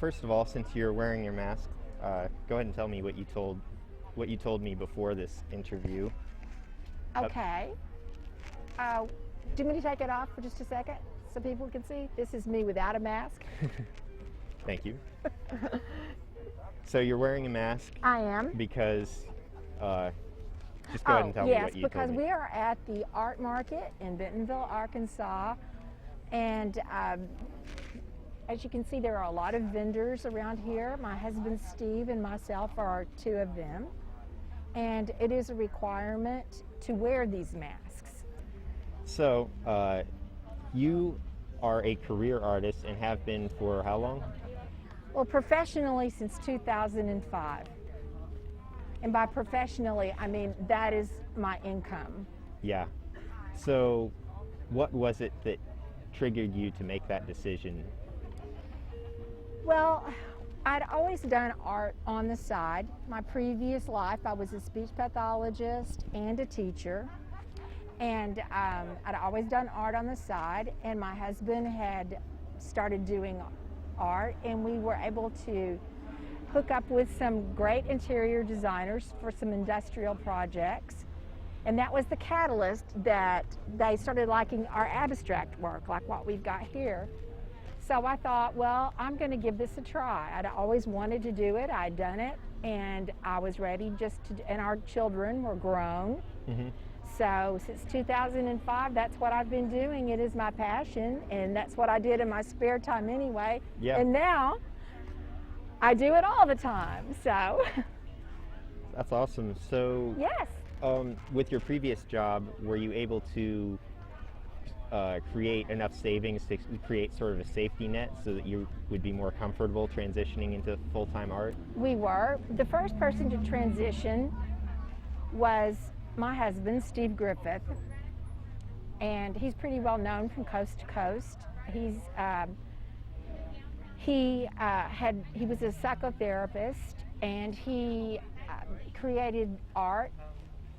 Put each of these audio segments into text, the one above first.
First of all, since you're wearing your mask, go ahead and tell me what you told me before this interview. Okay. Do you want me to take it off for just a second so people can see? This is me without a mask. Thank you. So you're wearing a mask I am. because, just go ahead and tell me yes, what you because told me. we are at the art market in Bentonville, Arkansas, and as you can see, there are a lot of vendors around here. My husband Steve and myself are two of them, and it is a requirement to wear these masks. So, you are a career artist and have been for how long? Well, professionally since 2005. And by professionally, I mean that is my income. Yeah. So, what was it that triggered you to make that decision? Well, I'd always done art on the side. My previous life, I was a speech pathologist and a teacher. And I'd always done art on the side, and my husband had started doing art, and we were able to hook up with some great interior designers for some industrial projects. And that was the catalyst that they started liking our abstract work, like what we've got here. So I thought, well, I'm going to give this a try. I'd always wanted to do it. I'd done it, and I was ready and our children were grown. Mm-hmm. So since 2005, that's what I've been doing. It is my passion, and that's what I did in my spare time anyway. Yeah. And now I do it all the time, so. That's awesome. So, Yes. with your previous job, were you able to create enough savings to create sort of a safety net so that you would be more comfortable transitioning into full-time art? We were. The first person to transition was my husband, Steve Griffith, and he's pretty well known from coast to coast. He was a psychotherapist, and he created art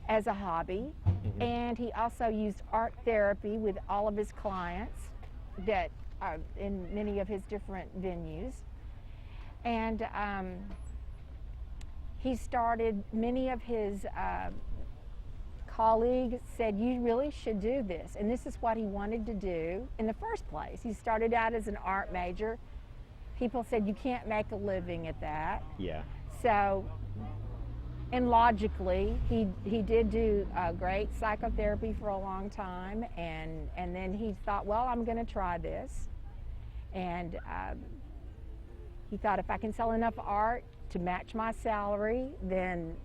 as a hobby, Mm-hmm. and he also used art therapy with all of his clients that are in many of his different venues. And he started, many of his colleagues said, you really should do this. And this is what he wanted to do in the first place. He started out as an art major. People said, you can't make a living at that. Yeah. So, and logically, he did do great psychotherapy for a long time, and then he thought, well, I'm going to try this. And he thought, if I can sell enough art to match my salary, then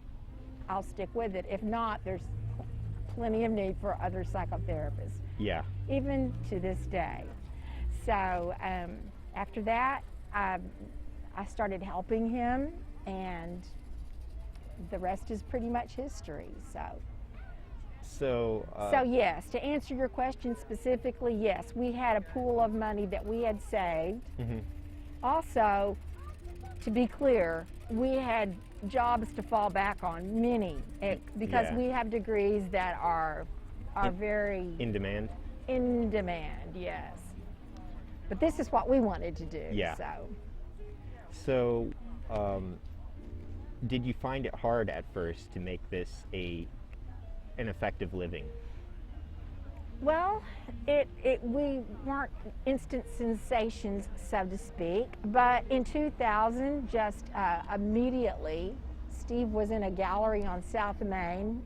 I'll stick with it. If not, there's plenty of need for other psychotherapists, Yeah. even to this day. So after that, I started helping him, and the rest is pretty much history. So, So yes, to answer your question specifically, yes, we had a pool of money that we had saved. mhm. Also, to be clear, we had jobs to fall back on, many, because Yeah. we have degrees that are very In demand? in demand, yes. But this is what we wanted to do. Yeah. So, did you find it hard at first to make this an effective living? Well, we weren't instant sensations, so to speak, but in 2000, just immediately, Steve was in a gallery on South Main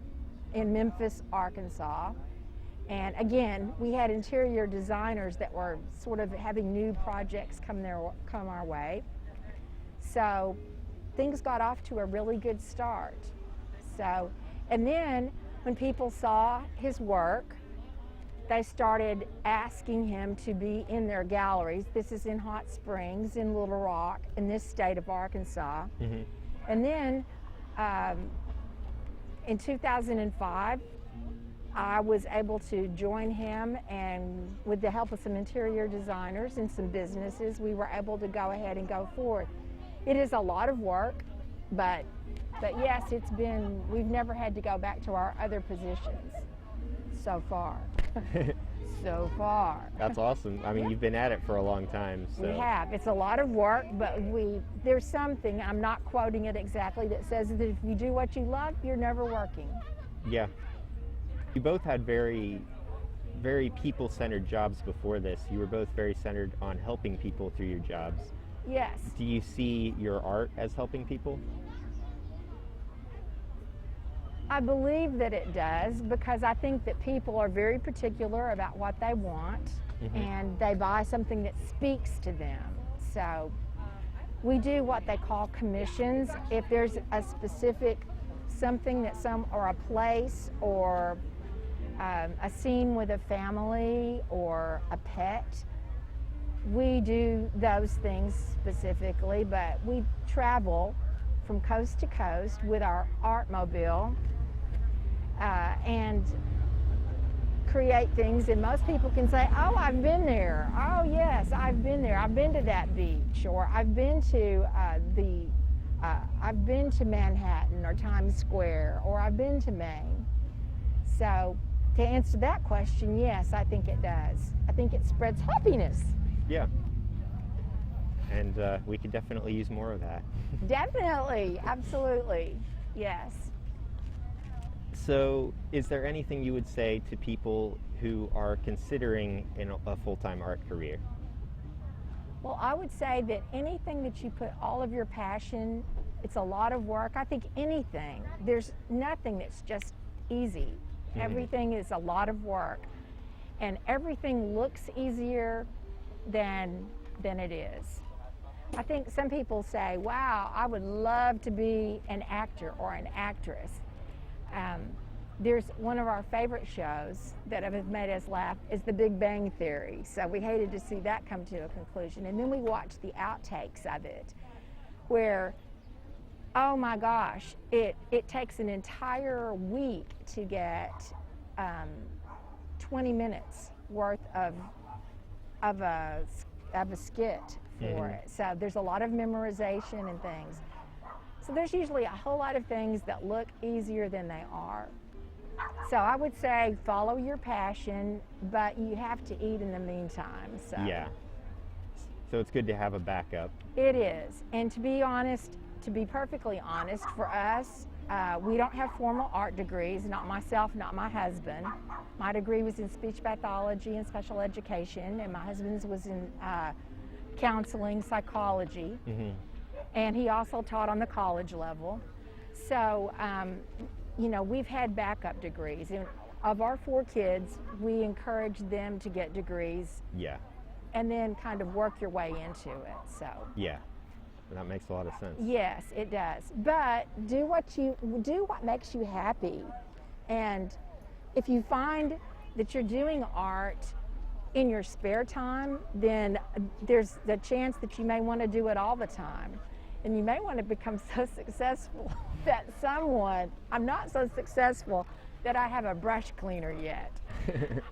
in Memphis, Arkansas. And again, we had interior designers that were sort of having new projects come our way. So things got off to a really good start. So, and then when people saw his work, they started asking him to be in their galleries. This is in Hot Springs, in Little Rock, in this state of Arkansas. Mm-hmm. And then in 2005, I was able to join him, and with the help of some interior designers and some businesses, we were able to go ahead and go forward. It is a lot of work, but yes, we've never had to go back to our other positions so far. so far. That's awesome. I mean, you've been at it for a long time, so. We have. It's a lot of work, but there's something, I'm not quoting it exactly, that says that if you do what you love, you're never working. Yeah. You both had very, very people-centered jobs before this. You were both very centered on helping people through your jobs. Yes. Do you see your art as helping people? I believe that it does, because I think that people are very particular about what they want, and they buy something that speaks to them. So we do what they call commissions. If there's a specific something that or a place or a scene with a family or a pet, we do those things specifically, but we travel from coast to coast with our Artmobile and create things, and most people can say, oh, I've been there. Oh, yes, I've been there. I've been to that beach, or I've been to Manhattan or Times Square, or I've been to Maine. So to answer that question, yes, I think it does. I think it spreads happiness. Yeah. And we could definitely use more of that. Definitely, absolutely, yes. So, is there anything you would say to people who are considering a full-time art career? Well, I would say that anything that you put all of your passion, it's a lot of work. I think anything, there's nothing that's just easy. Everything is a lot of work, and everything looks easier than it is. I think some people say, wow, I would love to be an actor or an actress. There's one of our favorite shows that have made us laugh is The Big Bang Theory. So we hated to see that come to a conclusion. And then we watched the outtakes of it, where, oh my gosh, it takes an entire week to get 20 minutes worth of a skit for it. So there's a lot of memorization and things. So there's usually a whole lot of things that look easier than they are. So I would say follow your passion, but you have to eat in the meantime. So Yeah. So it's good to have a backup. it is. And to be honest, to be perfectly honest, for us, we don't have formal art degrees, not myself, not my husband. My degree was in speech pathology and special education, and my husband's was in counseling, psychology. And he also taught on the college level. So, you know, we've had backup degrees. And of our 4 kids, we encourage them to get degrees Yeah. and then kind of work your way into it. So, Yeah. That makes a lot of sense. yes, it does. But do what makes you happy. And if you find that you're doing art in your spare time, then there's the chance that you may want to do it all the time. And you may want to become so successful that I'm not so successful that I have a brush cleaner yet.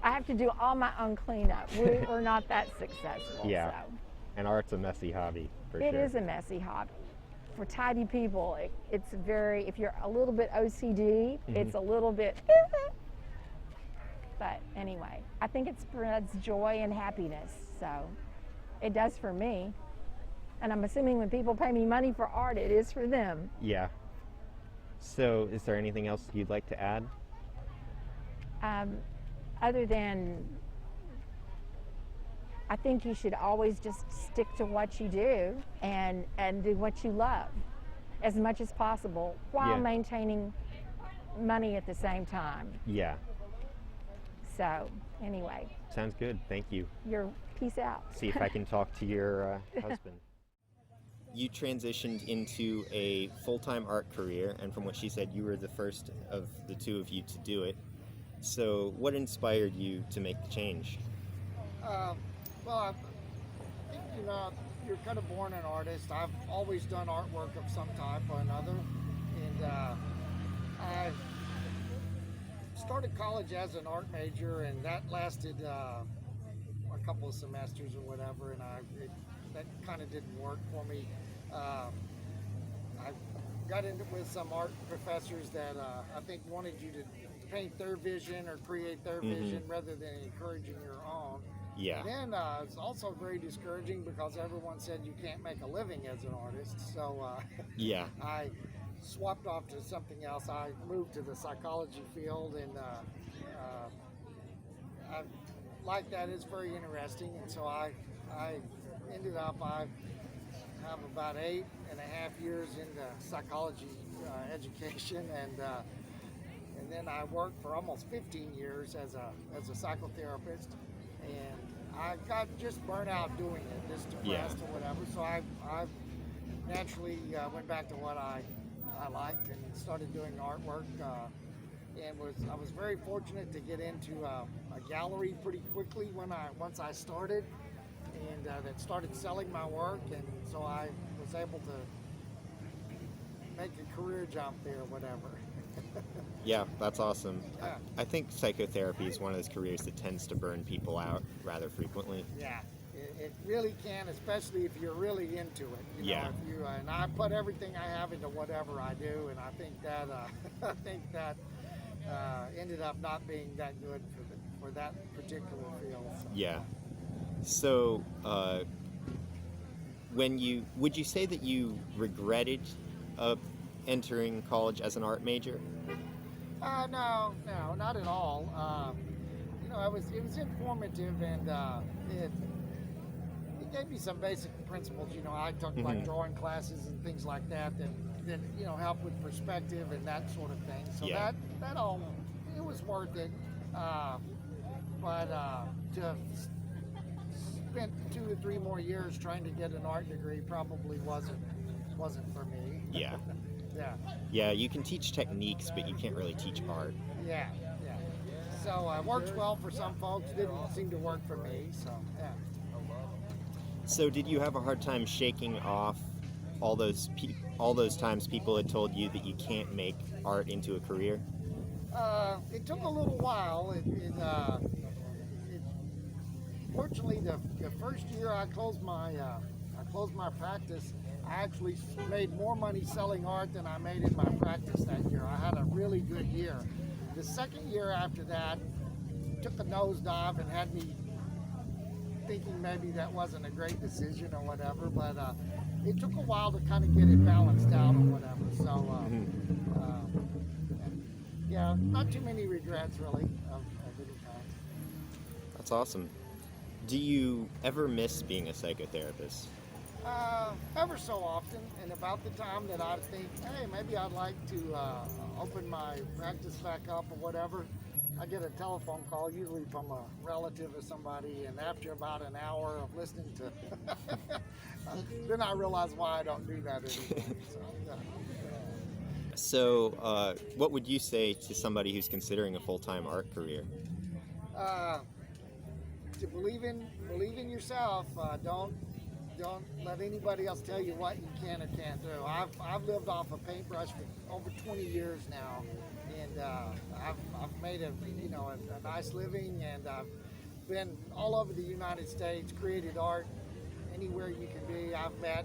I have to do all my own cleanup. We're not that successful. Yeah. So. And art's a messy hobby, for sure. It is a messy hobby. For tidy people, it's very, if you're a little bit OCD, it's a little bit, but anyway, I think it spreads joy and happiness, so it does for me. And I'm assuming when people pay me money for art, it is for them. Yeah. So, is there anything else you'd like to add? Other than, I think you should always just stick to what you do and do what you love as much as possible while maintaining money at the same time. Yeah. So, anyway. Sounds good. Thank you. Peace out. See if I can talk to your husband. You transitioned into a full-time art career, and from what she said, you were the first of the 2 of you to do it. So what inspired you to make the change? Well, I think, you know, you're kind of born an artist. I've always done artwork of some type or another, and I started college as an art major, and that lasted a couple of semesters or whatever, and that kind of didn't work for me. I got into with some art professors that I think wanted you to paint their vision or create their vision rather than encouraging your own. Yeah. And then it's also very discouraging because everyone said you can't make a living as an artist. So Yeah. I swapped off to something else. I moved to the psychology field, and I like that. It's very interesting. And so I ended up, I have about 8.5 years into psychology education, and then I worked for almost 15 years as a psychotherapist, and I got just burnt out doing it, just depressed or whatever. So I naturally went back to what I liked and started doing artwork. And I was very fortunate to get into a gallery pretty quickly once I started, and that started selling my work, and so I was able to make a career jump there, or whatever. Yeah, that's awesome. Yeah. I think psychotherapy is one of those careers that tends to burn people out rather frequently. Yeah, it really can, especially if you're really into it. You Yeah. know, if you and I put everything I have into whatever I do, and I think that ended up not being that good for that particular field. So. Yeah. So, would you say that you regretted entering college as an art major? No, not at all. You know, it was informative, and it gave me some basic principles. You know, I took like drawing classes and things like that you know, help with perspective and that sort of thing. So Yeah. that all, it was worth it. But to have spent 2 or 3 more years trying to get an art degree probably wasn't for me. Yeah. Yeah. Yeah, you can teach techniques, but you can't really teach art. Yeah. So it works well for some folks. Didn't seem to work for me. So yeah. So, did you have a hard time shaking off all those times people had told you that you can't make art into a career? It took a little while. Fortunately, the first year I closed my practice, I actually made more money selling art than I made in my practice that year. I had a really good year. The second year after that took a nosedive and had me thinking maybe that wasn't a great decision or whatever, but it took a while to kind of get it balanced out or whatever. So, yeah, not too many regrets really of any kind. That's awesome. Do you ever miss being a psychotherapist? Ever so often, and about the time that I think, hey, maybe I'd like to open my practice back up or whatever, I get a telephone call, usually from a relative or somebody, and after about an hour of listening to, then I realize why I don't do that anymore. So, yeah. So, what would you say to somebody who's considering a full-time art career? To believe in yourself. Don't let anybody else tell you what you can or can't do. I've lived off a paintbrush for over 20 years now, and I've made a nice living, and I've been all over the United States, created art anywhere you can be. I've met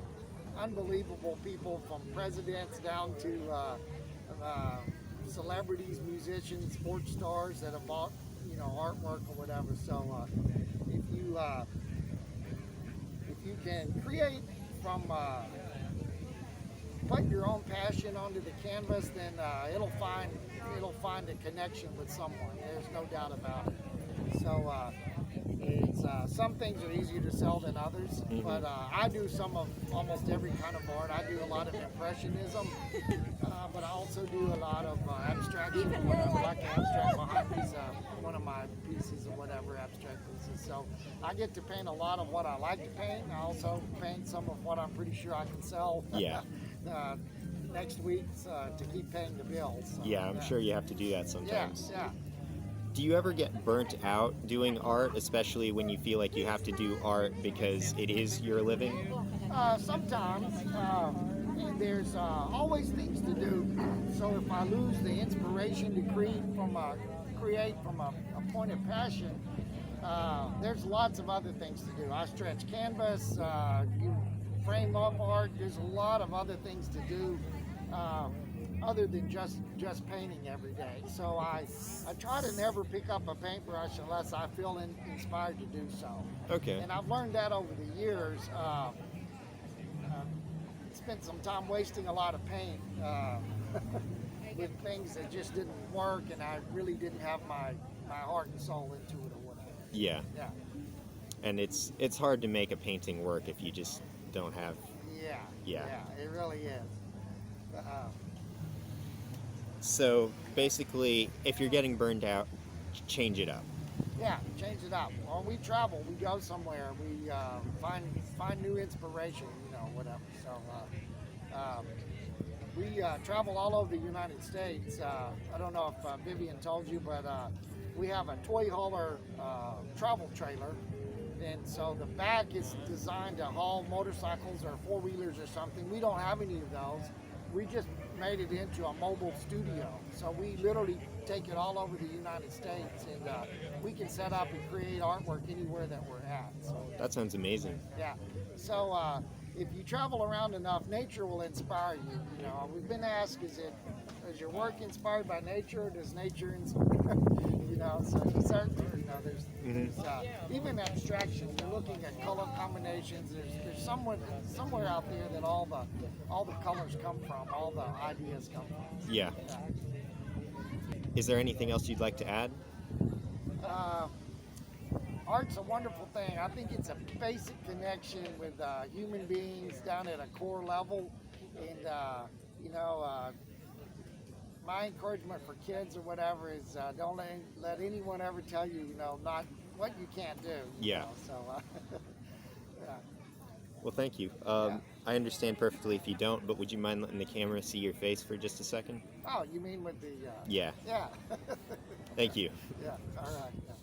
unbelievable people, from presidents down to celebrities, musicians, sports stars that have bought artwork or whatever. So if you can create from put your own passion onto the canvas, then it'll find a connection with someone. There's no doubt about it. So it's some things are easier to sell than others, but I do some of almost every kind of art. I do a lot of impressionism, but I also do a lot of abstraction. Like abstract behind these, one of my pieces or whatever, abstract pieces. So I get to paint a lot of what I like to paint. I also paint some of what I'm pretty sure I can sell. Yeah. Next week to keep paying the bills. So, Yeah, I'm sure you have to do that sometimes. Yeah. Do you ever get burnt out doing art, especially when you feel like you have to do art because it is your living? Sometimes. There's always things to do. So if I lose the inspiration to create from a point of passion, there's lots of other things to do. I stretch canvas, you frame up art. There's a lot of other things to do other than just painting every day. So I try to never pick up a paintbrush unless I feel inspired to do so. Okay. And I've learned that over the years. Spent some time wasting a lot of paint with things that just didn't work, and I really didn't have my heart and soul into it or whatever. Yeah. Yeah. And it's hard to make a painting work if you just don't have. Yeah. Yeah. Yeah, it really is. So basically, if you're getting burned out, change it up. Yeah, change it up. When we travel, we go somewhere, we find new inspiration, whatever. So we travel all over the United States. I don't know if Vivian told you, but we have a toy hauler travel trailer. And so the back is designed to haul motorcycles or four-wheelers or something. We don't have any of those. We just made it into a mobile studio. So we literally take it all over the United States, and we can set up and create artwork anywhere that we're at. So That sounds amazing. yeah. So if you travel around enough, nature will inspire you. We've been asked, is your work inspired by nature? Or does nature inspire? So certainly, there's even abstraction. You're looking at color combinations. There's somewhere out there that all the colors come from, all the ideas come from. Yeah. Is there anything else you'd like to add? Art's a wonderful thing. I think it's a basic connection with human beings down at a core level, and my encouragement for kids or whatever is don't let anyone ever tell you, not what you can't do. Yeah. So, yeah. Well, thank you. I understand perfectly if you don't, but would you mind letting the camera see your face for just a second? Oh, you mean with the? Yeah. Yeah. Thank you. Yeah. All right. Yeah.